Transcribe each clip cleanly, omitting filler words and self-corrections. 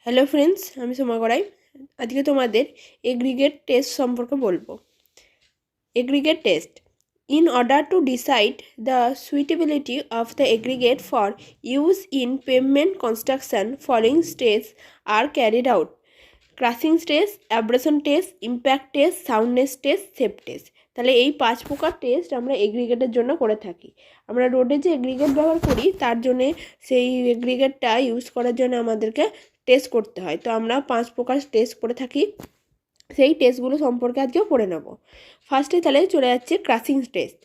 Hello friends, আমি সোমা গড়াই। আজকে তোমাদের এগ্রিগেট টেস্ট সম্পর্কে বলবো। Aggregate test in order to decide the suitability of the aggregate for use in pavement construction following stage are carried out: crushing test, abrasion test, impact test, soundness test, shape test. তাহলে এই 5 প্রকার test আমরা এগ্রিগেটের জন্য করে থাকি। আমরা রোডে যে এগ্রিগেট ব্যবহার করি তার জন্যে সেই এগ্রিগেটটা ইউজ করার জন্য আমাদেরকে টেস্ট করতে হয়। তো আমরা 5 প্রকার টেস্ট করে থাকি, সেই টেস্টগুলো সম্পর্কে আজকেও পড়ে নেব। ফার্স্টে তাহলে চলে যাচ্ছে crushing test.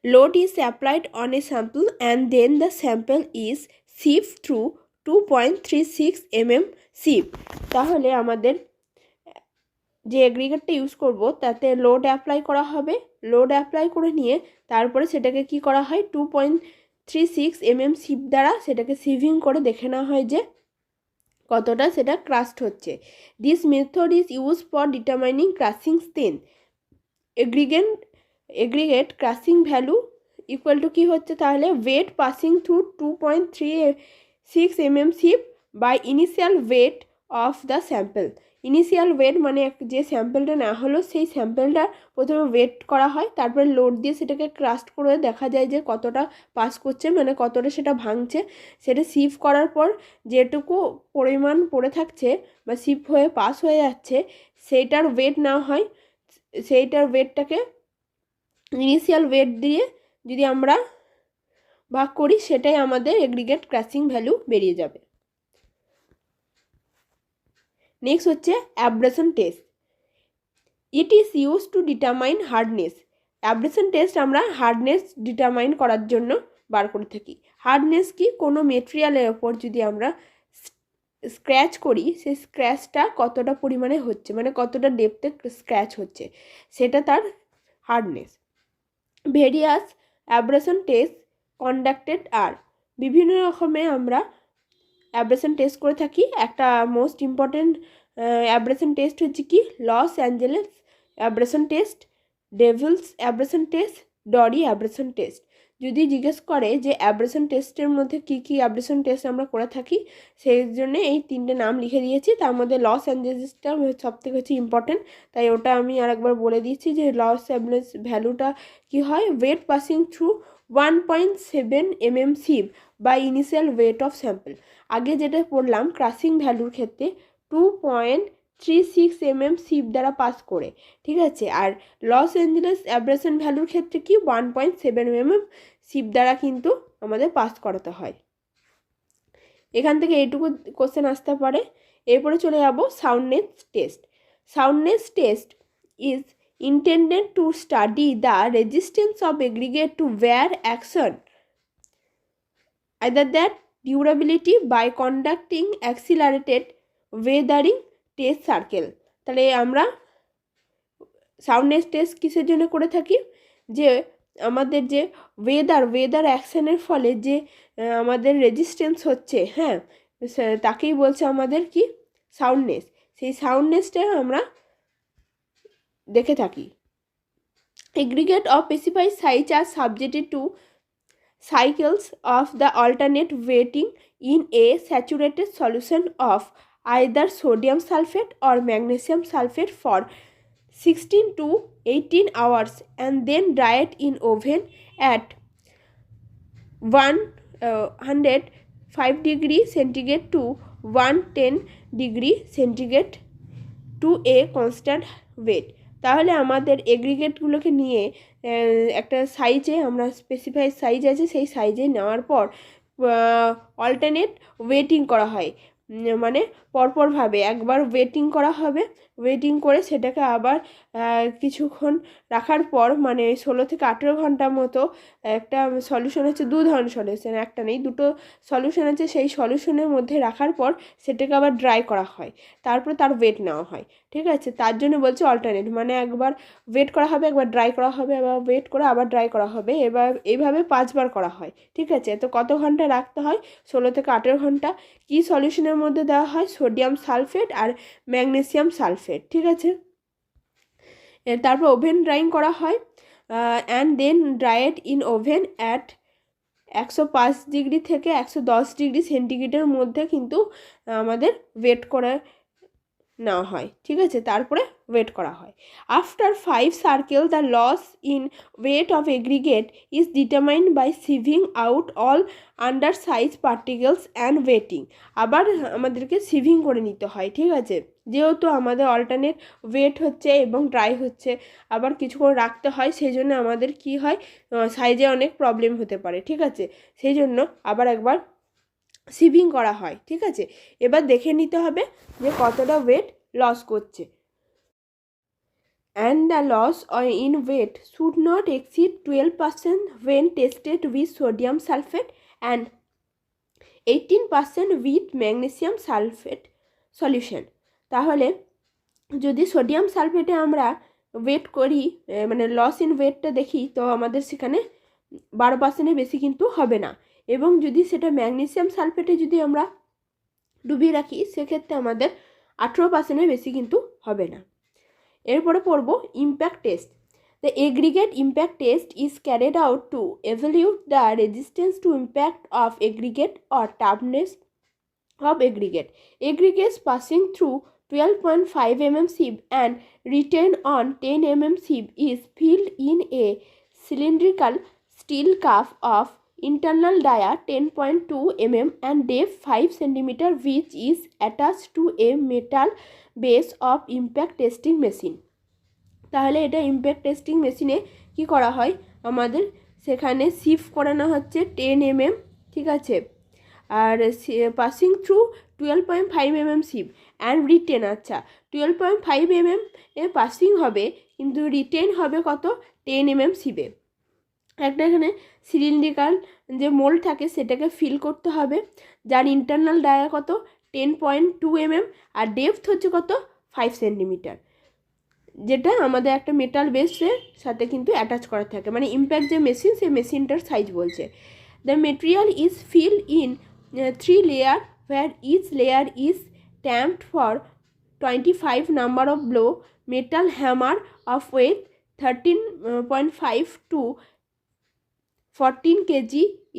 Load is applied on a sample and then the sample is sieve through 2.36 mm sieve. তাহলে আমাদের যে এগ্রিগেটটা ইউজ করব তাতে লোড অ্যাপ্লাই করা হবে। লোড অ্যাপ্লাই করে নিয়ে তারপরে সেটাকে কি করা হয়, 2.36 mm সিভ দ্বারা সেটাকে সিভিং করে দেখে নেওয়া হয় যে কতটা সেটা ক্রাস্ট হচ্ছে। This method is use for determining crushing strength. Aggregate crushing value equal to কী হচ্ছে তাহলে, weight passing through 2.36 mm sieve by initial weight of the sample. Initial weight মানে যে স্যাম্পলটা নেওয়া হলো সেই স্যাম্পলটা প্রথমে ওয়েট করা হয়, তারপরে লোড দিয়ে সেটাকে ক্রাস্ট করে দেখা যায় যে কতটা পাস করছে, মানে কতটা সেটা ভাঙছে। সেটা সিভ করার পর যেটুকু পরিমাণ পড়ে থাকছে বা সিভ হয়ে পাস হয়ে যাচ্ছে সেইটার ওয়েট নেওয়া হয়। সেইটার ওয়েটটাকে ইনিশিয়াল ওয়েট দিয়ে যদি আমরা ভাগ করি সেটাই আমাদের এগ্রিগেট ক্রাসিং ভ্যালু বেরিয়ে যাবে। নেক্সট হচ্ছে abrasion test. It is use to determine hardness. Abrasion test আমরা হার্ডনেস ডিটারমাইন করার জন্য বার করে থাকি। হার্ডনেস কি, কোনো মেটেরিয়ালের ওপর যদি আমরা স্ক্র্যাচ করি সেই স্ক্র্যাচটা কতটা পরিমাণে হচ্ছে, মানে কতটা ডেপথে স্ক্র্যাচ হচ্ছে, সেটা তার hardness. Various abrasion test conducted are, বিভিন্ন রকমের আমরা অ্যাব্রেশন টেস্ট করে থাকি। একটা মোস্ট ইম্পর্টেন্ট অ্যাব্রেশন টেস্ট হচ্ছে কি, Los Angeles abrasion test, Deval's abrasion test, Dorry abrasion test. যদি জিজ্ঞেস করে যে অ্যাব্রেশন টেস্টের মধ্যে কী কী অ্যাব্রেশন টেস্ট আমরা করে থাকি, সেই জন্য এই 3টে নাম লিখে দিয়েছি। তার মধ্যে লস অ্যাঞ্জেলেসটা সবথেকে হচ্ছে ইম্পর্টেন্ট, তাই ওটা আমি আরেকবার বলে দিচ্ছি যে লস অ্যাঞ্জেলেস ভ্যালুটা কি হয়, weight passing through 1.7 mm sieve by initial weight of sample. আগে যেটা পড়লাম ক্রাসিং ভ্যালুর ক্ষেত্রে 2.36 mm সিভ দ্বারা পাস করে, ঠিক আছে। আর লস অ্যাঞ্জেলেস অ্যাব্রেশন ভ্যালুর ক্ষেত্রে কি 1.7 mm সিভ দ্বারা কিন্তু আমাদের পাস করাতে হয়। এখান থেকে এইটুকু কোশ্চেন আসতে পারে। এরপরে চলে যাব soundness test. Soundness test is intended to study the resistance of aggregate to wear action, either that durability by conducting accelerated weathering test circle। তাহলে আমরা সাউন্ডনেস টেস্ট কিসের জন্য করে থাকি, যে আমাদের যে ওয়েদার অ্যাকশনের ফলে যে আমাদের রেজিস্ট্যান্স হচ্ছে, হ্যাঁ, তাকেই বলছে আমাদের কি সাউন্ডনেস। সেই সাউন্ডনেসটা আমরা দেখে থাকি। Aggregate of specified size are subjected to cycles of the alternate wetting in a saturated solution of either sodium sulfate or magnesium sulfate for 16 to 18 hours and then dried in oven at 105 degree centigrade to 110 degree centigrade to a constant weight। তাহলে আমাদের এগ্রিগেটগুলোকে নিয়ে একটা সাইজে, আমরা specified size আছে সেই সাইজে নেওয়ার পর অল্টারনেট ওয়েটিং করা হয়, মানে পরপরভাবে একবার ওয়েটিং করা হবে। ওয়েটিং করে সেটাকে আবার কিছুক্ষণ রাখার পর, মানে 16 থেকে 18 ঘন্টার মতো একটা সলিউশন হচ্ছে, 2 ধরনের সলিউশন, একটা নেই, 2টো সলিউশন আছে, সেই সলিউশনের মধ্যে রাখার পর সেটাকে আবার ড্রাই করা হয়, তারপর তার ওয়েট নেওয়া হয়, ঠিক আছে। তার জন্য বলছে অল্টারনেট, মানে একবার ওয়েট করা হবে, একবার ড্রাই করা হবে, আবার ওয়েট করে আবার ড্রাই করা হবে, এবার এইভাবে 5বার করা হয়, ঠিক আছে। তো কত ঘন্টা রাখতে হয়, 16 থেকে 18 ঘন্টা। কি সলিউশনের মধ্যে দেওয়া হয়, সোডিয়াম সালফেট আর ম্যাগনেসিয়াম সালফেট, ঠিক আছে। তারপর ওভেন ড্রাইং করা হয় and then dried in oven at 105 degree থেকে 110 ডিগ্রি সেন্টিগ্রেডের মধ্যে কিন্তু আমাদের ওয়েট করে নেওয়া হয়, ঠিক আছে, তারপরে ওয়েট করা হয়। After 5 circle the loss in weight of aggregate is determined by sieving out all under size particles and ওয়েটিং। আবার আমাদেরকে সিভিং করে নিতে হয়, ঠিক আছে, যেহেতু আমাদের অল্টারনেট ওয়েট হচ্ছে এবং ড্রাই হচ্ছে, আবার কিছুক্ষণ রাখতে হয়, সেই জন্য আমাদের কি হয়, সাইজে অনেক প্রবলেম হতে পারে, ঠিক আছে, সেই জন্য আবার একবার সিভিং করা হয়, ঠিক আছে। এবার দেখে নিতে হবে যে কতটা ওয়েট লস করছে। And the loss in weight should not exceed 12% when tested with sodium sulfate and 18% with magnesium sulfate solution। তাহলে যদি সোডিয়াম সালফেটে আমরা ওয়েট করি, মানে লস ইন ওয়েটটা দেখি, তো আমাদের সেখানে 12%-এর বেশি কিন্তু হবে না। এবং যদি সেটা ম্যাগনেসিয়াম সালফেটে যদি আমরা ডুবিয়ে রাখি, সেক্ষেত্রে আমাদের 18%-এর বেশি কিন্তু হবে না। এরপরে পড়ব impact test. The aggregate impact test is carried out to evaluate the resistance to impact of aggregate or toughness of aggregates passing through 12.5 mm sieve and retain on 10 mm sieve is filled in a cylindrical steel cup of internal dia 10.2 mm and depth 5 cm, which is attached to a metal base of impact testing machine। তাহলে এটা impact testing মেশিনে কি করা হয়, আমাদের সেখানে সিভ করানো হচ্ছে 10 mm, ঠিক আছে, আর passing through 12.5 mm sieve and retained, আচ্ছা 12.5 mm এ পাসিং হবে, কিন্তু রিটেন হবে কত, 10 mm সিভে। একটা এখানে সিলিন্ড্রিকাল যে মোল্ড থাকে সেটাকে ফিল করতে হবে, যার ইন্টারনাল ডায়া কত 10.2 mm আর ডেপথ হচ্ছে কত 5 সেন্টিমিটার, যেটা আমাদের একটা মেটাল বেসের সাথে কিন্তু অ্যাটাচ করা থাকে, মানে ইম্প্যাক্ট যে মেশিন, সেই মেশিনটার সাইজ বলছে। The material is fill in 3 layer where each layer is tamped for 25 number of blow. Metal hammer of weight 13.5 to 14 kg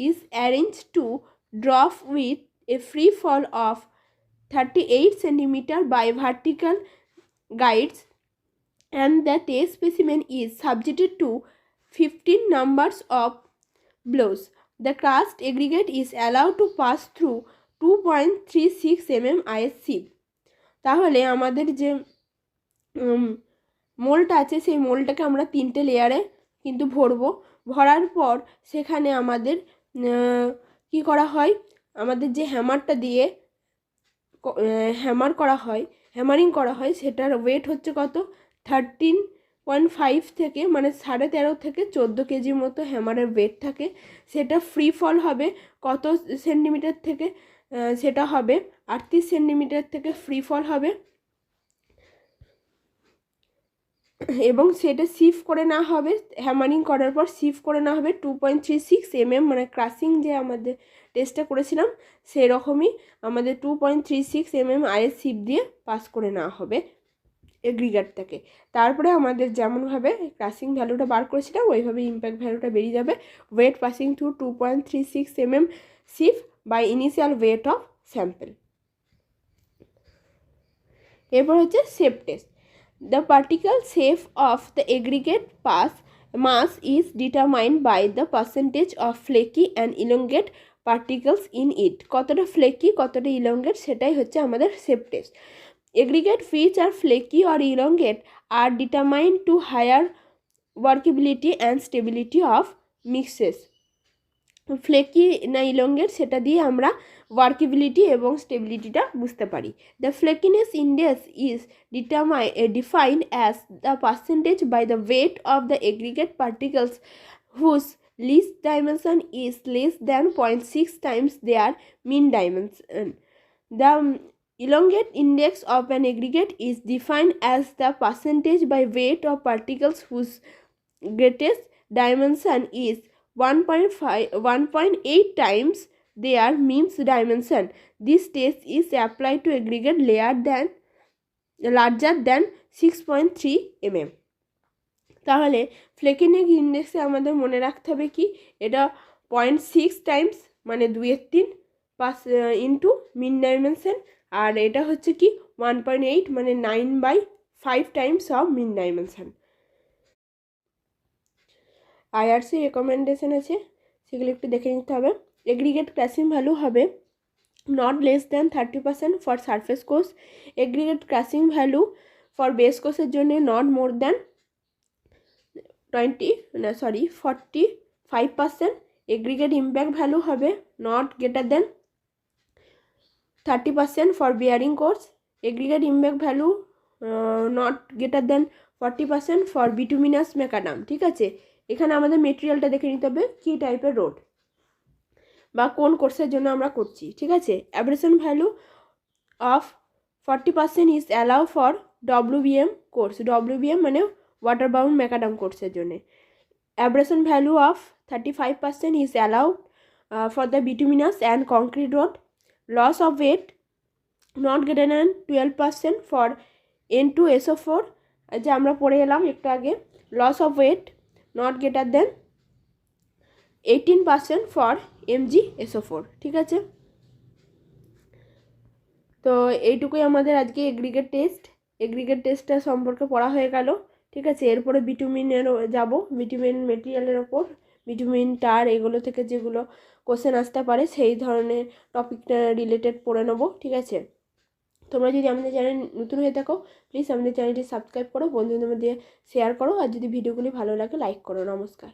is arranged to drop with a free fall of 38 cm by vertical guides, and the test specimen is subjected to 15 numbers of blows. The crushed aggregate is allowed to pass through 2.36 mm IS sieve। তাহলে আমাদের যে mould আছে, সেই মোল্ডটাকে আমরা 3টে লেয়ারে কিন্তু ভরবো। ভরার পর সেখানে আমাদের কি করা হয়, আমাদের যে হ্যামারটা দিয়ে হ্যামারিং করা হয়, সেটার ওয়েট হচ্ছে কত 13.5 থেকে, মানে 13.5 থেকে 14 কেজির মতো হ্যামারের ওয়েট থাকে। সেটা ফ্রি ফল হবে কত সেন্টিমিটার থেকে, সেটা হবে 38 সেন্টিমিটার থেকে ফ্রি ফল হবে, এবং সেটা সিভ করে না হবে, হ্যামারিং করার পর সিভ করে না হবে 2.36 mm, মানে ক্রাশিং যে আমাদের টেস্টটা করেছিলাম সেরকমই আমাদের 2.36 mm আয়ের সিভ দিয়ে পাস করে নেওয়া হবে এগ্রিগেটটাকে। তারপরে আমাদের যেমনভাবে ক্রাশিং ভ্যালুটা বার করেছিলাম ওইভাবে ইম্প্যাক্ট ভ্যালুটা বেরিয়ে যাবে। Weight passing through 2.36 mm sieve by initial weight of sample. এরপর হচ্ছে shape test. The particle shape of the aggregate mass is determined by the percentage of flaky and elongate particles in it। কতটা flaky কতটা elongate সেটাই হচ্ছে আমাদের shape test. Aggregate which are flaky or elongate are determined to higher workability and stability of mixes। Flaky না elongate সেটা দিয়ে আমরা ওয়ার্কেবিলিটি এবং স্টেবিলিটিটা বুঝতে পারি। The flakiness index is defined as the percentage by the weight of the aggregate particles whose least dimension is less than 0.6 times their mean dimension. The elongate index of an aggregate is defined as the percentage by weight of particles whose greatest dimension is 1.8 times their mean dimension. This test is applied to aggregate larger than 6.3 mm। তাহলে ফ্লেকিনেস ইন্ডেক্সে আমাদের মনে রাখতে হবে কি, এটা 0.6 times মানে 2/3 pass into mean dimension, আর এটা হচ্ছে কি 1.8 মানে 9/5 times of mean dimension. IRC recommendation আছে, সেগুলো একটু দেখে নিতে হবে। এগ্রিগেট ক্রাসিং ভ্যালু হবে not less than 30% for surface course. Aggregate crushing value for base কোর্সের জন্য not more than 45%। Aggregate impact value হবে not greater than 30% for bearing course. Aggregate impact value not greater than 40% for bituminous macadam. ঠিক আছে, এখানে আমাদের মেটেরিয়ালটা দেখে নিতে হবে কী টাইপের রোড বা কোন কোর্সের জন্য আমরা করছি। ঠিক আছে, abrasion value of 40% is allow for WBM course. WBM মানে ওয়াটার বাউন্ড ম্যাকাডাম কোর্সের জন্য। Abrasion value of 35% is allow for the bituminous and concrete road. Loss of weight not greater than 12% for N2SO4, যে আমরা পড়ে এলাম একটু আগে। Loss of weight not greater than 18% for MgSO4। ঠিক আছে, তো এইটুকুই আমাদের আজকে এগ্রিগেট টেস্টটা সম্পর্কে পড়া হয়ে গেল। ঠিক আছে, এরপরে বিটুমিনেরও যাব, বিটুমিন মেটেরিয়ালের ওপর, বিটুমিন টার এগুলো থেকে যেগুলো কোশ্চেন আসতে পারে সেই ধরনের টপিকটা রিলেটেড পড়ে নেবো। ঠিক আছে, তোমরা যদি আমাদের চ্যানেল নতুন হয়ে থাকো প্লিজ আমাদের চ্যানেলটি সাবস্ক্রাইব করো, বন্ধুদের মধ্যে শেয়ার করো, আর যদি ভিডিওগুলি ভালো লাগে লাইক করো। নমস্কার।